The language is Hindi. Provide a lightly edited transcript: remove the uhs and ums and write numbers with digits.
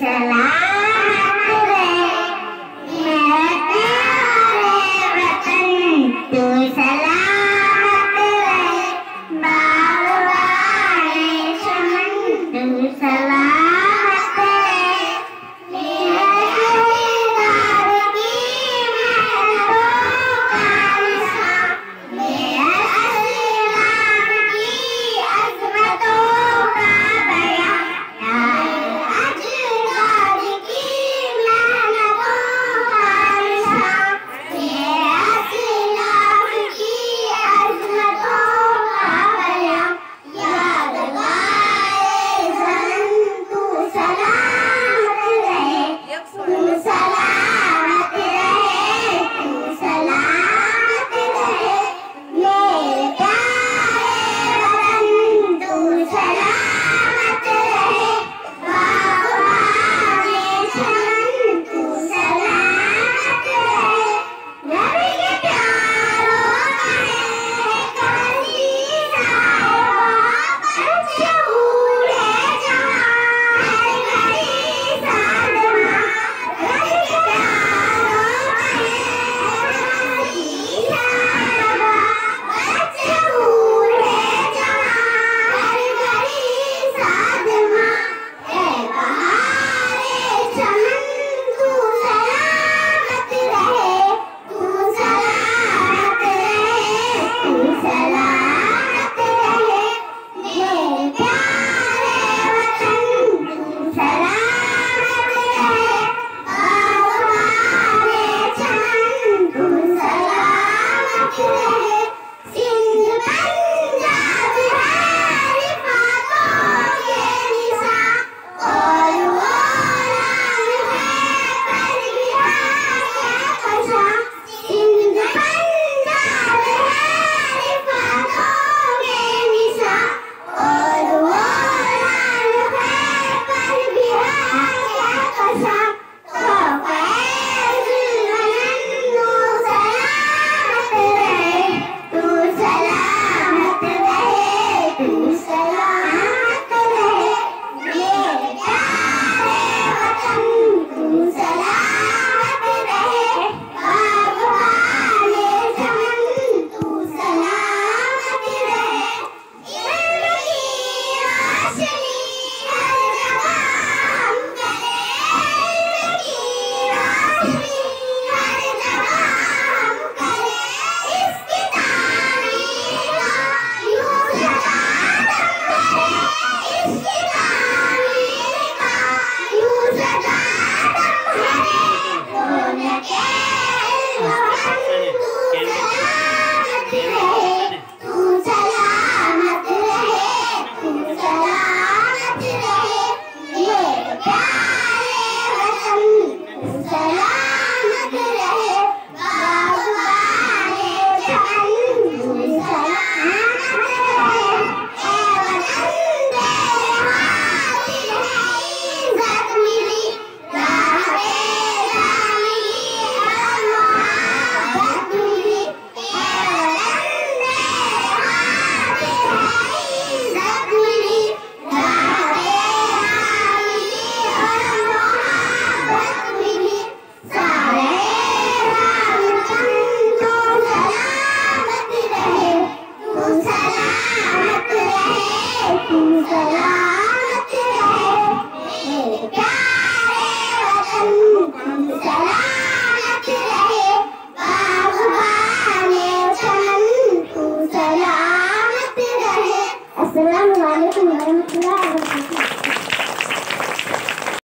सलामत रहे मेरे प्यारे वतन, तू सलामत रहे बागबाने चमन, तू सलामत रहे मेरे दिलदार की मेहनतों का निशान, मेरे असलाम की अज़मतों का बयान, अजदाद की मेहनतों का निशान, मेरे असलाम की अज़मतों का बयान, यादगार ज़मन तू सलामत रहे, तू सलामत रहे, तू सलामत रहे मेरे प्यारे वतन, तू सलामत रहे बागबाने चमन, तू सलामत रहे रब के प्यारों का है कली साहिबा, बच्चे बूढ़े जवान हर घड़ी सादमा, रब के प्यारों का है कली साहिबा, बच्चे बूढ़े जवान हर घड़ी सादमा, ए बहारे चमन तू सलामत रहे, तू सलामत रहे, तू सलामत रहे मेरे प्यारे वतन, तू सलामत रहे बागबाने चमन, तू सलामत रहे सिंध पंजाब है रिफ़ातों के निशान, और वो नाम है परबिहार के कशां, सिंध पंजाब है रिफ़ातों के निशान, और वो नाम है परबिहार के कशां, तो फैज़ सलामत रहे, तू सलामत रहे, तू सलामत रहे मेरे प्यारे वतन, तू सलामत रहे बागबाने चमन, तू सलामत रहे इल्म की रोशनी हर जगह हम करें, इल्म की रोशनी हर जगह हम करें, इसकी तामीर का यूं सदा दम भरे, इसकी तामीर का यूं सदा दम भरे, रौनके इल्म तू सलामत रहे, तू सलामत रहे मेरे प्यारे वतन, तू सलामत रहे बागबाने चमन, तू सलामत रहे ए वतन तेरे हासिल है इज़्ज़त मिली, राहे मिली और मोहब्बत मिली, ए वतन तेरे हासिल है इज़्ज़त मिली, राहे मिली और मोहब्बत मिली, सारे रामचंद तू सलामत रहे, तू सलामत रहे, तू सलामत रहे मेरे प्यारे वतन, तू सलामत रहे बागबाने चमन, तू सलामत रहे। अस्सलामु अलैकुम वरहमतुल्लाहि वबरकातुहू।